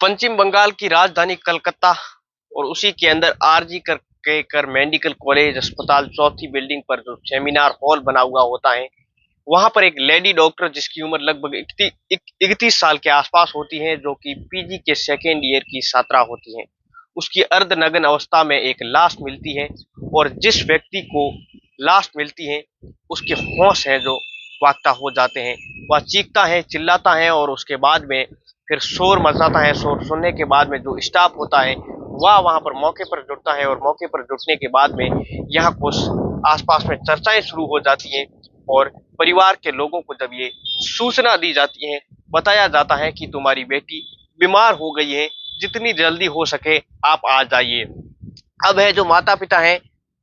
पश्चिम बंगाल की राजधानी कलकत्ता और उसी के अंदर आरजी कर मेडिकल कॉलेज अस्पताल चौथी बिल्डिंग पर जो सेमिनार हॉल बना हुआ होता है, वहां पर एक लेडी डॉक्टर जिसकी उम्र लगभग 31 साल के आसपास होती है, जो कि पीजी के सेकेंड ईयर की छात्रा होती है। उसकी अर्धनग्न अवस्था में एक लाश मिलती है और जिस व्यक्ति को लाश मिलती है उसके होश है जो वाकता हो जाते हैं। वह चीखता है, चिल्लाता है और उसके बाद में फिर शोर मचाता है। शोर सुनने के बाद में जो स्टाफ होता है वह वहां पर मौके पर जुटता है और मौके पर जुटने के बाद में यहाँ कुछ आसपास में चर्चाएं शुरू हो जाती हैं और परिवार के लोगों को जब ये सूचना दी जाती है, बताया जाता है कि तुम्हारी बेटी बीमार हो गई है, जितनी जल्दी हो सके आप आ जाइए। अब है जो माता पिता हैं,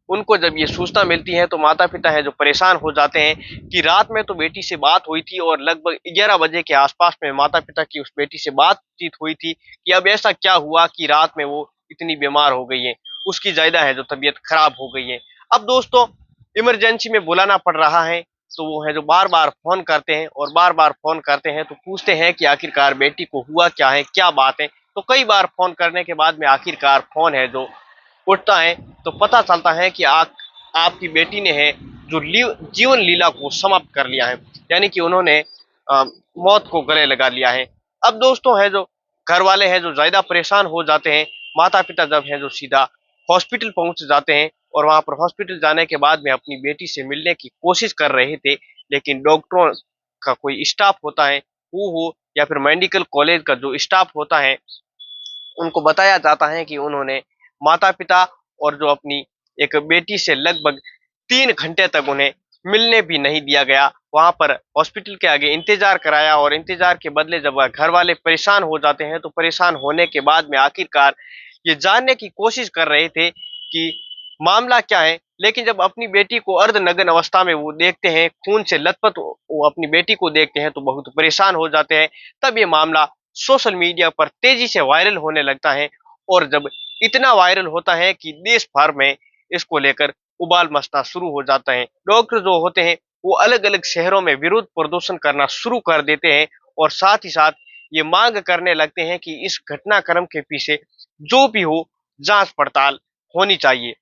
उनको जब ये सूचना मिलती है तो माता पिता है जो परेशान हो जाते हैं कि रात में तो बेटी से बात हुई थी और लगभग 11 बजे के आसपास में माता पिता की उस बेटी से बातचीत हुई थी कि अब ऐसा क्या हुआ कि रात में वो इतनी बीमार हो गई है, उसकी ज्यादा है जो तबीयत खराब हो गई है। अब दोस्तों इमरजेंसी में बुलाना पड़ रहा है, तो वो है जो बार बार फोन करते हैं और बार बार फोन करते हैं तो पूछते हैं कि आखिरकार बेटी को हुआ क्या है, क्या बात है। तो कई बार फोन करने के बाद में आखिरकार फोन है जो उठता है तो पता चलता है कि आपकी बेटी ने है जो जीवन लीला को समाप्त कर लिया है, यानी कि उन्होंने मौत को गले लगा लिया है। अब दोस्तों है जो घर वाले हैं जो ज्यादा परेशान हो जाते हैं। माता पिता जब है जो सीधा हॉस्पिटल पहुंच जाते हैं और वहां पर हॉस्पिटल जाने के बाद में अपनी बेटी से मिलने की कोशिश कर रहे थे, लेकिन डॉक्टरों का कोई स्टाफ होता है वो हो या फिर मेडिकल कॉलेज का जो स्टाफ होता है, उनको बताया जाता है कि उन्होंने माता पिता और जो अपनी एक बेटी से लगभग 3 घंटे तक उन्हें मिलने भी नहीं दिया गया। वहां पर हॉस्पिटल के आगे इंतजार कराया और इंतजार के बदले जब वह घर वाले परेशान हो जाते हैं तो परेशान होने के बाद में आखिरकार ये जानने की कोशिश कर रहे थे कि मामला क्या है। लेकिन जब अपनी बेटी को अर्धनग्न अवस्था में वो देखते हैं, खून से लथपथ वो अपनी बेटी को देखते हैं तो बहुत परेशान हो जाते हैं। तब ये मामला सोशल मीडिया पर तेजी से वायरल होने लगता है और जब इतना वायरल होता है कि देश भर में इसको लेकर उबाल मचना शुरू हो जाता है। डॉक्टर जो होते हैं वो अलग अलग शहरों में विरोध प्रदर्शन करना शुरू कर देते हैं और साथ ही साथ ये मांग करने लगते हैं कि इस घटनाक्रम के पीछे जो भी हो जांच पड़ताल होनी चाहिए।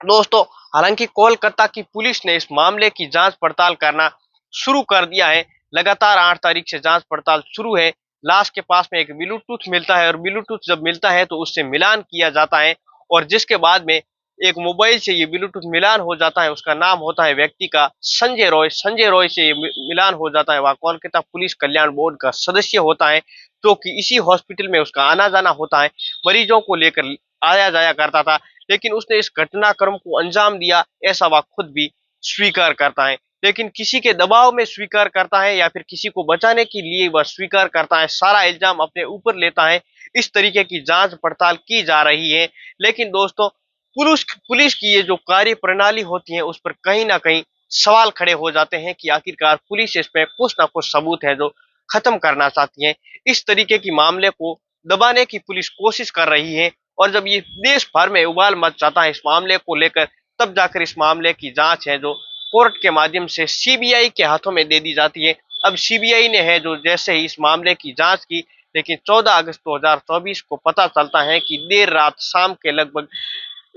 दोस्तों हालांकि कोलकाता की पुलिस ने इस मामले की जांच पड़ताल करना शुरू कर दिया है। लगातार 8 तारीख से जांच पड़ताल शुरू है। लाश के पास में एक ब्लूटूथ मिलता है और ब्लूटूथ जब मिलता है तो उससे मिलान किया जाता है और जिसके बाद में एक मोबाइल से ये ब्लूटूथ मिलान हो जाता है। उसका नाम होता है व्यक्ति का संजय रॉय। संजय रॉय से ये मिलान हो जाता है। वह कोलकाता पुलिस कल्याण बोर्ड का सदस्य होता है, जो कि इसी हॉस्पिटल में उसका आना जाना होता है। मरीजों को लेकर आया जाया करता था, लेकिन उसने इस घटनाक्रम को अंजाम दिया ऐसा वह खुद भी स्वीकार करता है। लेकिन किसी के दबाव में स्वीकार करता है या फिर किसी को बचाने के लिए वह स्वीकार करता है, सारा इल्जाम अपने ऊपर लेता है। इस तरीके की जांच पड़ताल की जा रही है। लेकिन दोस्तों पुलिस पुलिस की ये जो कार्य प्रणाली होती है उस पर कहीं ना कहीं सवाल खड़े हो जाते हैं कि आखिरकार पुलिस इस पे कुछ ना कुछ सबूत है जो खत्म करना चाहती है। इस तरीके की मामले को दबाने की पुलिस कोशिश कर रही है और जब ये देश भर में उबाल मच जाता है इस मामले को लेकर, तब जाकर इस मामले की जांच है जो कोर्ट के माध्यम से सीबीआई के हाथों में दे दी जाती है। अब सीबीआई ने है जो जैसे ही इस मामले की जांच की, लेकिन 14 अगस्त 2024 को पता चलता है कि देर रात शाम के लगभग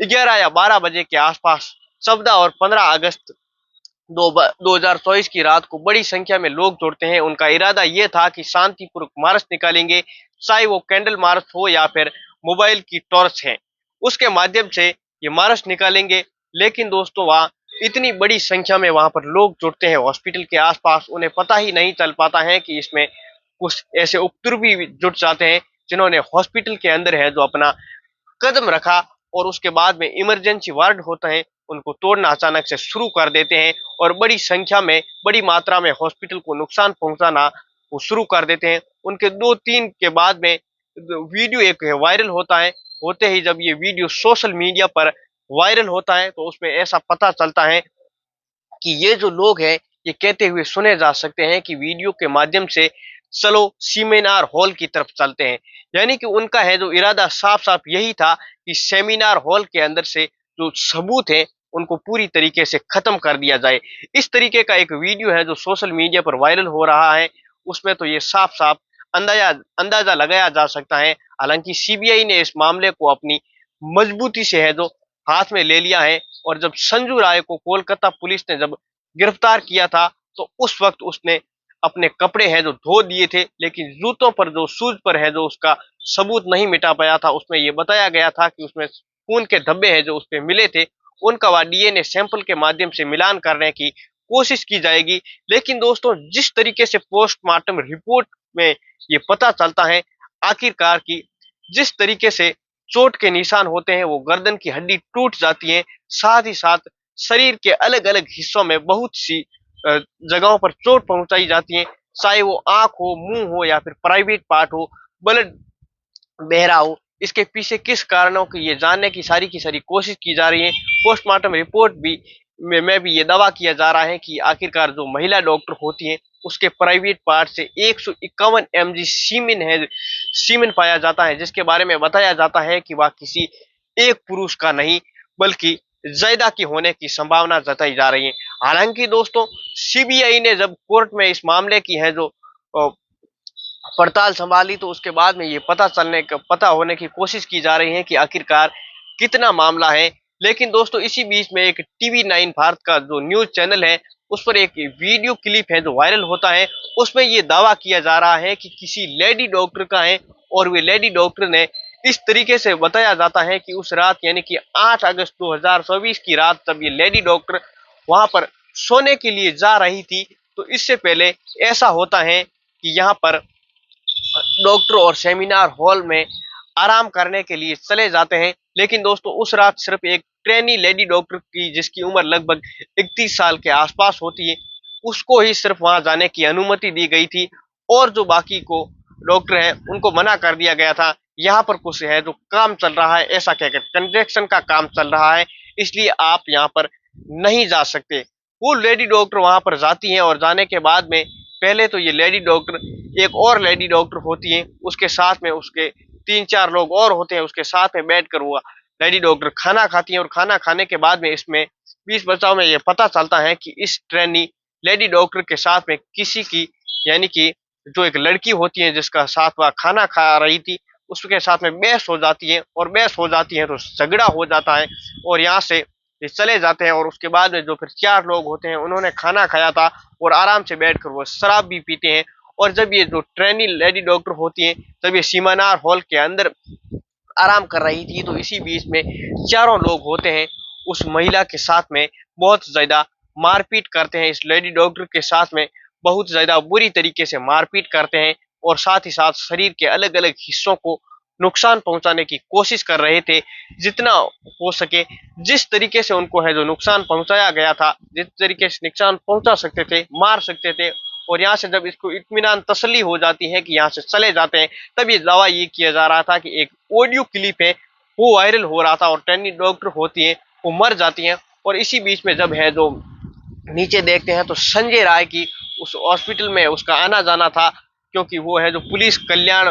11 या 12 बजे के आसपास 14 और 15 अगस्त 2024 की रात को बड़ी संख्या में लोग जुड़ते हैं। उनका इरादा ये था कि शांतिपूर्वक मार्च निकालेंगे, चाहे वो कैंडल मार्च हो या फिर मोबाइल की टॉर्च है, उसके माध्यम से ये मार्च निकालेंगे। लेकिन दोस्तों वहाँ इतनी बड़ी संख्या में वहां पर लोग जुड़ते हैं हॉस्पिटल के आसपास, उन्हें पता ही नहीं चल पाता है कि इसमें कुछ ऐसे उपद्रवी जुट जाते हैं जिन्होंने हॉस्पिटल के अंदर है जो अपना कदम रखा और उसके बाद में इमरजेंसी वार्ड होता है उनको तोड़ना अचानक से शुरू कर देते हैं और बड़ी संख्या में बड़ी मात्रा में हॉस्पिटल को नुकसान पहुंचाना वो शुरू कर देते हैं। उनके 2-3 के बाद में वीडियो एक वायरल होता है। होते ही जब ये वीडियो सोशल मीडिया पर वायरल होता है तो उसमें ऐसा पता चलता है कि ये जो लोग हैं ये कहते हुए सुने जा सकते हैं कि वीडियो के माध्यम से चलो सेमिनार हॉल की तरफ चलते हैं। यानी कि उनका है जो इरादा साफ साफ यही था कि सेमिनार हॉल के अंदर से जो सबूत है उनको पूरी तरीके से खत्म कर दिया जाए। इस तरीके का एक वीडियो है जो सोशल मीडिया पर वायरल हो रहा है। उसमें तो ये साफ साफ अंदाजा अंदाजा लगाया जा सकता है। हालांकि सीबीआई ने इस मामले को अपनी मजबूती से है जो हाथ में ले लिया है, और जब संजू राय को कोलकाता पुलिस ने जब गिरफ्तार किया था तो उस वक्त उसने अपने कपड़े हैं जो धो दिए थे, लेकिन जूतों पर जो शूज पर है जो उसका सबूत नहीं मिटा पाया था। उसमें यह बताया गया था कि उसमें खून के धब्बे हैं जो उसपे मिले थे, उनका वह डीएनए सैंपल के माध्यम से मिलान करने की कोशिश की जाएगी। लेकिन दोस्तों, जिस तरीके से पोस्टमार्टम रिपोर्ट में ये पता चलता है आखिरकार की जिस तरीके से चोट के निशान होते हैं, वो गर्दन की हड्डी टूट जाती है, साथ ही साथ शरीर के अलग अलग हिस्सों में बहुत सी जगहों पर चोट पहुंचाई जाती है, चाहे वो आंख हो, मुंह हो या फिर प्राइवेट पार्ट हो, ब्लड बह रहा हो। इसके पीछे किस कारणों की ये जानने की सारी कोशिश की जा रही है। पोस्टमार्टम रिपोर्ट भी में भी ये दावा किया जा रहा है कि आखिरकार जो महिला डॉक्टर होती है उसके प्राइवेट पार्ट से 151 mg सीमेन पाया जाता है, जिसके बारे में बताया जाता है कि वह किसी एक पुरुष का नहीं बल्कि ज्यादा की होने की संभावना जताई जा रही है। हालांकि दोस्तों, सीबीआई ने जब कोर्ट में इस मामले की है जो पड़ताल संभाली तो उसके बाद में ये पता होने की कोशिश की जा रही है कि आखिरकार कितना मामला है। लेकिन दोस्तों, इसी बीच में एक टीवी9 भारत का जो न्यूज चैनल है उस पर एक वीडियो क्लिप है जो वायरल होता है। उसमें ये दावा किया जा रहा है कि किसी लेडी डॉक्टर का है, और वे लेडी डॉक्टर ने इस तरीके से बताया जाता है कि उस रात यानी कि 8 अगस्त 2024 की रात जब ये लेडी डॉक्टर वहां पर सोने के लिए जा रही थी तो इससे पहले ऐसा होता है कि यहाँ पर डॉक्टर और सेमिनार हॉल में आराम करने के लिए चले जाते हैं। लेकिन दोस्तों, उस रात सिर्फ एक ट्रेनी लेडी डॉक्टर की जिसकी उम्र लगभग 31 साल के आसपास होती है, उसको ही सिर्फ वहां जाने की अनुमति दी गई थी, और जो बाकी को डॉक्टर हैं उनको मना कर दिया गया था। यहाँ पर कुछ है जो काम चल रहा है, ऐसा कहकर कंस्ट्रक्शन का काम चल रहा है, इसलिए आप यहाँ पर नहीं जा सकते। वो लेडी डॉक्टर वहां पर जाती हैं, और जाने के बाद में पहले तो ये लेडी डॉक्टर एक और लेडी डॉक्टर होती है, उसके साथ में उसके 3-4 लोग और होते हैं, उसके साथ में बैठकर वो लेडी डॉक्टर खाना खाती है। और खाना खाने के बाद में इसमें बीच बचाव में ये पता चलता है कि इस ट्रेनी लेडी डॉक्टर के साथ में किसी की यानी कि जो एक लड़की होती है जिसका साथ वह खाना खा रही थी उसके साथ में बहस हो जाती है, और बहस हो जाती है तो झगड़ा हो जाता है, और यहाँ से ये चले जाते हैं। और उसके बाद में जो फिर 4 लोग होते हैं उन्होंने खाना खाया था और आराम से बैठकर वो शराब भी पीते हैं। और जब ये जो ट्रेनी लेडी डॉक्टर होती है जब ये सीमानार हॉल के अंदर आराम कर रही थी तो इसी बीच में चारों लोग होते हैं उस महिला के साथ में बहुत ज्यादा मारपीट करते हैं, इस लेडी डॉक्टर के साथ में बहुत ज्यादा बुरी तरीके से मारपीट करते हैं, और साथ ही साथ शरीर के अलग अलग हिस्सों को नुकसान पहुंचाने की कोशिश कर रहे थे जितना हो सके। जिस तरीके से उनको है जो नुकसान पहुंचाया गया था, जिस तरीके से नुकसान पहुंचा सकते थे, मार सकते थे, और यहाँ से जब इसको इत्मीनान तसल्ली हो जाती है कि यहाँ से चले जाते हैं, तब ये दावा ये किया जा रहा था कि एक ऑडियो क्लिप है वो वायरल हो रहा था, और ट्रेनी डॉक्टर होती है वो मर जाती हैं। और इसी बीच में जब है जो नीचे देखते हैं तो संजय राय की उस हॉस्पिटल में उसका आना जाना था, क्योंकि वो है जो पुलिस कल्याण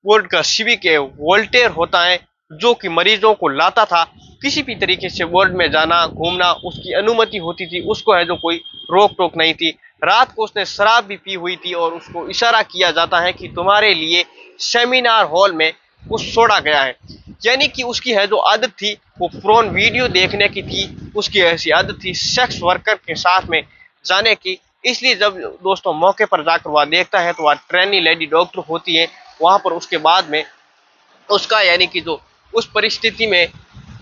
बोर्ड का सिविक है वोल्टेयर होता है जो कि मरीजों को लाता था। किसी भी तरीके से वार्ड में जाना घूमना उसकी अनुमति होती थी, उसको है जो कोई रोक टोक नहीं थी। रात को उसने शराब भी पी हुई थी, और उसको इशारा किया जाता है कि तुम्हारे लिए सेमिनार हॉल में कुछ छोड़ा गया है। यानी कि उसकी है जो आदत थी वो फोन वीडियो देखने की थी, उसकी ऐसी आदत थी सेक्स वर्कर के साथ में जाने की। इसलिए जब दोस्तों मौके पर जाकर वह देखता है तो वह ट्रेनी लेडी डॉक्टर होती है वहां पर। उसके बाद में उसका यानी कि जो उस परिस्थिति में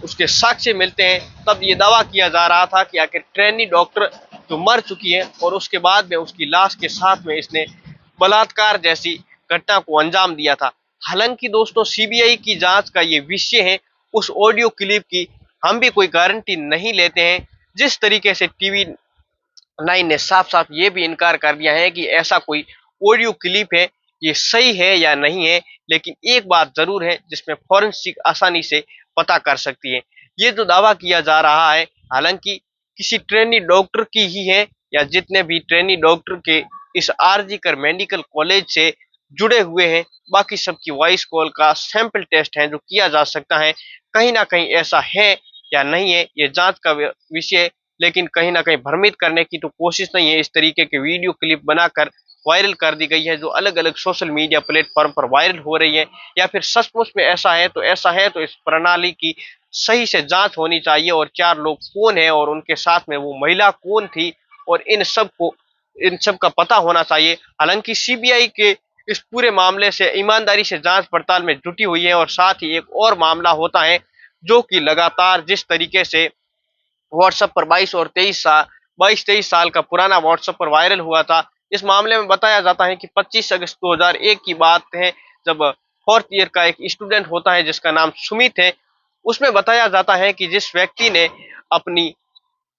उसके साक्ष्य मिलते हैं, तब ये दावा किया जा रहा था कि आखिर ट्रेनी डॉक्टर जो मर चुकी है और उसके बाद में उसकी लाश के साथ में इसने बलात्कार जैसी घटना को अंजाम दिया था। हालांकि दोस्तों, सीबीआई की जांच का ये विषय है उस ऑडियो क्लिप की, हम भी कोई गारंटी नहीं लेते हैं। जिस तरीके से टीवी9 ने साफ साफ ये भी इनकार कर दिया है कि ऐसा कोई ऑडियो क्लिप है, ये सही है या नहीं है, लेकिन एक बात जरूर है जिसमें फॉरेंसिक आसानी से पता कर सकती है। ये जो दावा किया जा रहा है हालांकि किसी ट्रेनी डॉक्टर की ही है, या जितने भी ट्रेनी डॉक्टर के इस आरजी कर मेडिकल कॉलेज से जुड़े हुए हैं, बाकी सबकी वॉइस कॉल का सैंपल टेस्ट है जो किया जा सकता है। कहीं ना कहीं ऐसा है या नहीं है, ये जांच का विषय लेकिन कहीं ना कहीं भ्रमित करने की तो कोशिश नहीं है। इस तरीके के वीडियो क्लिप बनाकर वायरल कर दी गई है जो अलग अलग सोशल मीडिया प्लेटफॉर्म पर वायरल हो रही है, या फिर सचमुच में ऐसा है तो इस प्रणाली की सही से जांच होनी चाहिए, और चार लोग कौन है और उनके साथ में वो महिला कौन थी, और इन सब का पता होना चाहिए। हालांकि सीबीआई के इस पूरे मामले से ईमानदारी से जांच पड़ताल में जुटी हुई है, और साथ ही एक और मामला होता है जो कि लगातार जिस तरीके से व्हाट्सएप पर 22-23 साल का पुराना व्हाट्सएप पर वायरल हुआ था। इस मामले में बताया जाता है कि 25 अगस्त 2001 की बात है, जब फोर्थ ईयर का एक स्टूडेंट होता है जिसका नाम सुमित है। उसमें बताया जाता है कि जिस व्यक्ति ने अपनी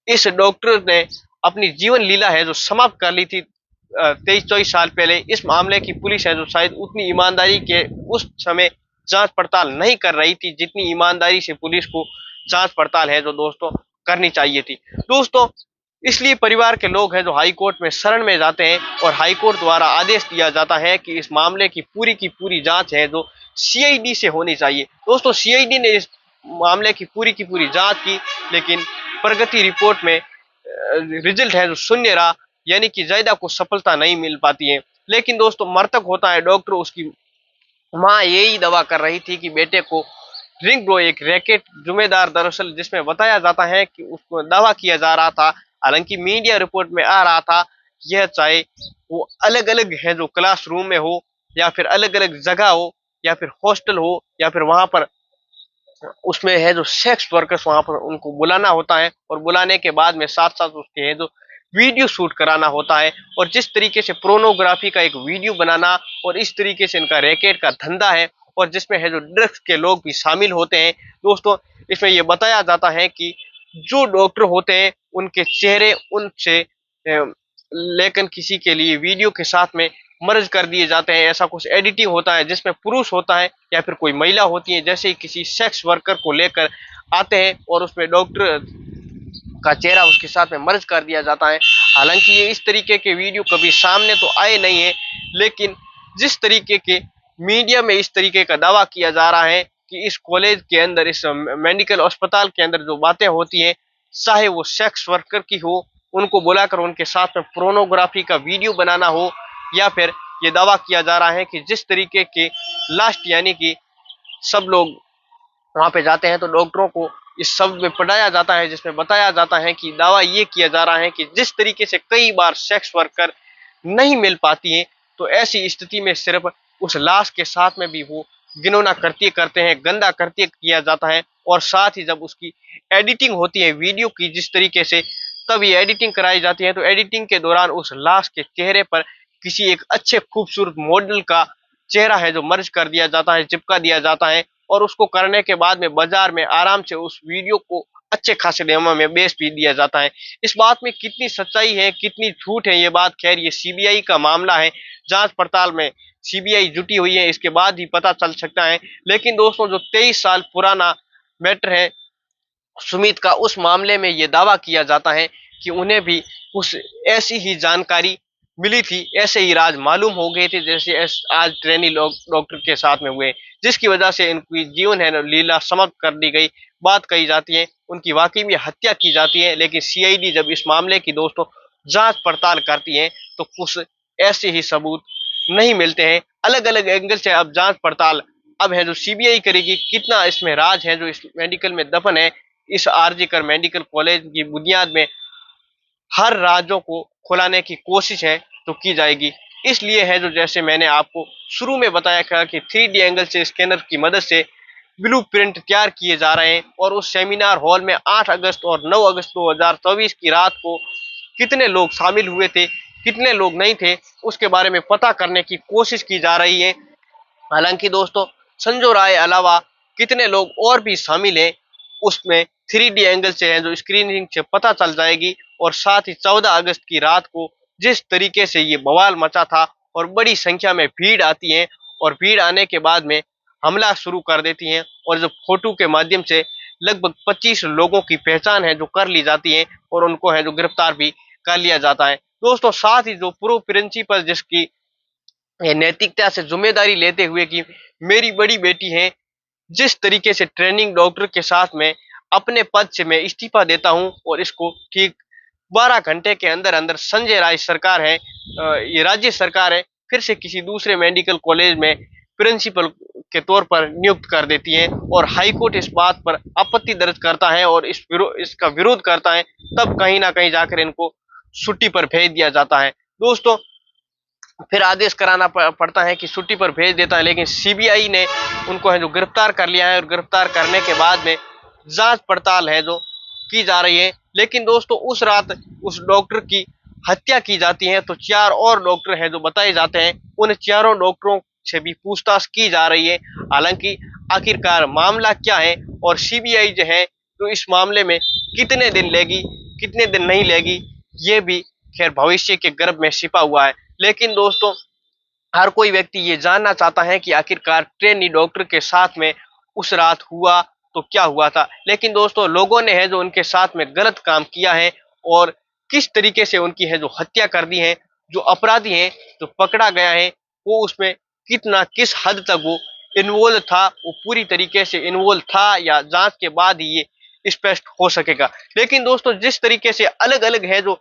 इस डॉक्टर ने अपनी जीवन लीला है जो समाप्त कर ली थी 23-24 साल पहले। इस मामले की पुलिस है जो शायद उतनी ईमानदारी के उस समय जांच पड़ताल नहीं कर रही थी जितनी ईमानदारी से पुलिस को जांच पड़ताल है जो दोस्तों करनी चाहिए थी। दोस्तों, इसलिए परिवार के लोग हैं जो हाई कोर्ट में शरण में जाते हैं, और हाई कोर्ट द्वारा आदेश दिया जाता है कि इस मामले की पूरी जांच है जो सीआईडी से होनी चाहिए। दोस्तों, सीआईडी ने इस मामले की पूरी जांच की, लेकिन प्रगति रिपोर्ट में रिजल्ट है जो शून्य रहा, यानी कि जायदा को सफलता नहीं मिल पाती है। लेकिन दोस्तों, मृतक होता है डॉक्टर, उसकी माँ यही दवा कर रही थी कि बेटे को रिंग ब्रो एक रैकेट जुम्मेदार, दरअसल जिसमें बताया जाता है कि उसको दावा किया जा रहा था, हालांकि मीडिया रिपोर्ट में आ रहा था यह चाहे वो अलग अलग है जो क्लासरूम में हो, या फिर अलग अलग जगह हो, या फिर हॉस्टल हो, या फिर वहां पर उसमें है जो सेक्स वर्कर्स वहां पर उनको बुलाना होता है, और बुलाने के बाद में साथ साथ उसके है जो वीडियो शूट कराना होता है, और जिस तरीके से प्रोनोग्राफी का एक वीडियो बनाना, और इस तरीके से इनका रैकेट का धंधा है, और जिसमें है जो ड्रग्स के लोग भी शामिल होते हैं। दोस्तों, इसमें यह बताया जाता है कि जो डॉक्टर होते हैं उनके चेहरे उनसे लेकिन किसी के लिए वीडियो के साथ में मर्ज कर दिए जाते हैं। ऐसा कुछ एडिटिंग होता है जिसमें पुरुष होता है या फिर कोई महिला होती है, जैसे किसी सेक्स वर्कर को लेकर आते हैं और उसमें डॉक्टर का चेहरा उसके साथ में मर्ज कर दिया जाता है। हालांकि ये इस तरीके के वीडियो कभी सामने तो आए नहीं है, लेकिन जिस तरीके के मीडिया में इस तरीके का दावा किया जा रहा है कि इस कॉलेज के अंदर, इस मेडिकल अस्पताल के अंदर जो बातें होती हैं, चाहे वो सेक्स वर्कर की हो, उनको बुलाकर उनके साथ में पोर्नोग्राफी का वीडियो बनाना हो, या फिर ये दावा किया जा रहा है कि जिस तरीके के लास्ट यानी कि सब लोग वहां पे जाते हैं तो डॉक्टरों को इस शब्द में पढ़ाया जाता है, जिसमें बताया जाता है कि दावा ये किया जा रहा है कि जिस तरीके से कई बार सेक्स वर्कर नहीं मिल पाती हैं, तो ऐसी स्थिति में सिर्फ उस लाश के साथ में भी वो घिनौना कृत्य करते हैं, गंदा कृत्य किया जाता है। और साथ ही जब उसकी एडिटिंग होती है वीडियो की, जिस तरीके से तब ये एडिटिंग कराई जाती है, तो एडिटिंग के दौरान उस लाश के चेहरे पर किसी एक अच्छे खूबसूरत मॉडल का चेहरा है जो मर्ज कर दिया जाता है, चिपका दिया जाता है, और उसको करने के बाद में बाजार में आराम से उस वीडियो को अच्छे खासे दामों में बेच भी दिया जाता है। इस बात में कितनी सच्चाई है, कितनी झूठ है, ये बात खैर ये सीबीआई का मामला है, जांच पड़ताल में सीबीआई जुटी हुई है, इसके बाद ही पता चल सकता है। लेकिन दोस्तों, जो 23 साल पुराना मैटर है सुमित का, उस मामले में ये दावा किया जाता है कि उन्हें भी उस ऐसी ही जानकारी मिली थी, ऐसे ही राज मालूम हो गए थे जैसे आज ट्रेनी डॉक्टर के साथ में हुए, जिसकी वजह से इनकी जीवन है लीला समाप्त कर दी गई। बात कही जाती है उनकी वाकई में हत्या की जाती है, लेकिन सीआईडी जब इस मामले की दोस्तों जांच पड़ताल करती है तो कुछ ऐसे ही सबूत नहीं मिलते हैं। अलग अलग एंगल से अब जांच पड़ताल अब है जो सीबीआई करेगी, कितना इसमें राज है जो इस मेडिकल में दफन है। इस आरजी कर मेडिकल कॉलेज की बुनियाद में हर राज्यों को खुलाने की कोशिश है तो की जाएगी। इसलिए है जो जैसे मैंने आपको शुरू में बताया था कि 3D एंगल से स्कैनर की मदद से ब्लूप्रिंट तैयार किए जा रहे हैं, और उस सेमिनार हॉल में 8 अगस्त और 9 अगस्त 2024 की रात को कितने लोग शामिल हुए थे, कितने लोग नहीं थे, उसके बारे में पता करने की कोशिश की जा रही है। हालांकि दोस्तों, संजू राय अलावा कितने लोग और भी शामिल हैं उसमें 3D एंगल से है जो स्क्रीनिंग से पता चल जाएगी। और साथ ही 14 अगस्त की रात को जिस तरीके से ये बवाल मचा था और बड़ी संख्या में भीड़ आती है, और भीड़ आने के बाद में हमला शुरू कर देती हैं, और जो फोटो के माध्यम से लगभग 25 लोगों की पहचान है जो कर ली जाती है, और उनको है जो गिरफ्तार भी कर लिया जाता है। दोस्तों, साथ ही जो पूर्व प्रिंसिपल जिसकी नैतिकता से जिम्मेदारी लेते हुए कि मेरी बड़ी बेटी है, जिस तरीके से ट्रेनिंग डॉक्टर के साथ में अपने पद से मैं इस्तीफा देता हूं और इसको ठीक 12 घंटे के अंदर अंदर संजय राय सरकार है, ये राज्य सरकार है, फिर से किसी दूसरे मेडिकल कॉलेज में प्रिंसिपल के तौर पर नियुक्त कर देती है और हाई कोर्ट इस बात पर आपत्ति दर्ज करता है और इसका विरोध करता है। तब कहीं ना कहीं जाकर इनको छुट्टी पर भेज दिया जाता है। दोस्तों, फिर आदेश कराना पड़ता है कि छुट्टी पर भेज देता है, लेकिन सीबीआई ने उनको है जो गिरफ्तार कर लिया है और गिरफ्तार करने के बाद में जांच पड़ताल है जो की जा रही है। लेकिन दोस्तों, उस रात उस डॉक्टर की हत्या की जाती है, तो 4 और डॉक्टर हैं जो बताए जाते हैं, उन चारों डॉक्टरों से भी पूछताछ की जा रही है। हालांकि आखिरकार मामला क्या है और सीबीआई जो है तो इस मामले में कितने दिन लेगी, कितने दिन नहीं लेगी, ये भी खैर भविष्य के गर्भ में छिपा हुआ है। लेकिन दोस्तों, हर कोई व्यक्ति ये जानना चाहता है कि आखिरकार ट्रेनी डॉक्टर के साथ में उस रात हुआ तो क्या हुआ था। लेकिन दोस्तों, लोगों ने है जो उनके साथ में गलत काम किया है और किस तरीके से उनकी है जो हत्या कर दी है, जो अपराधी है जो पकड़ा गया है वो उसमें कितना किस हद तक वो इन्वॉल्व था, वो पूरी तरीके से इन्वॉल्व था या जांच के बाद ही ये स्पष्ट हो सकेगा। लेकिन दोस्तों, जिस तरीके से अलग अलग है जो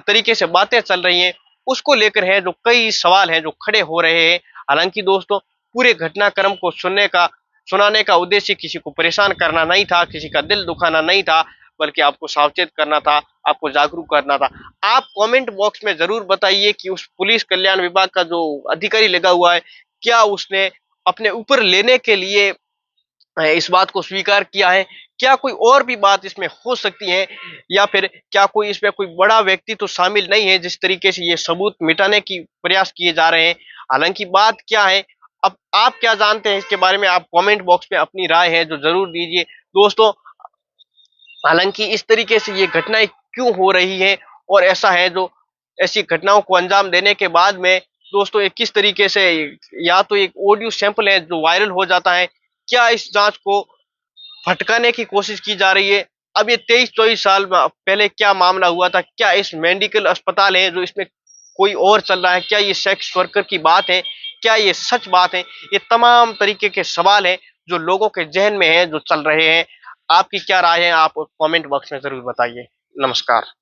तरीके से बातें चल रही हैं, उसको लेकर है जो कई सवाल हैं जो खड़े हो रहे हैं। हालांकि दोस्तों, पूरे घटनाक्रम को सुनाने का उद्देश्य किसी को परेशान करना नहीं था, किसी का दिल दुखाना नहीं था, बल्कि आपको सावचेत करना था, आपको जागरूक करना था। आप कमेंट बॉक्स में जरूर बताइए कि उस पुलिस कल्याण विभाग का जो अधिकारी लगा हुआ है, क्या उसने अपने ऊपर लेने के लिए इस बात को स्वीकार किया है? क्या कोई और भी बात इसमें हो सकती है, या फिर क्या कोई इसमें कोई बड़ा व्यक्ति तो शामिल नहीं है जिस तरीके से ये सबूत मिटाने की प्रयास किए जा रहे हैं? हालांकि बात क्या है, अब आप क्या जानते हैं इसके बारे में, आप कमेंट बॉक्स में अपनी राय है जो जरूर दीजिए। दोस्तों, हालांकि इस तरीके से ये घटनाएं क्यों हो रही है और ऐसा है जो ऐसी घटनाओं को अंजाम देने के बाद में दोस्तों ये किस तरीके से, या तो एक ऑडियो सैंपल है जो वायरल हो जाता है, क्या इस जांच को भटकाने की कोशिश की जा रही है? अब ये 23-24 साल पहले क्या मामला हुआ था? क्या इस मेडिकल अस्पताल है जो इसमें कोई और चल रहा है? क्या ये सेक्स वर्कर की बात है? क्या ये सच बात है? ये तमाम तरीके के सवाल हैं जो लोगों के जहन में है, जो चल रहे हैं। आपकी क्या राय है? आप कमेंट बॉक्स में जरूर बताइए। नमस्कार।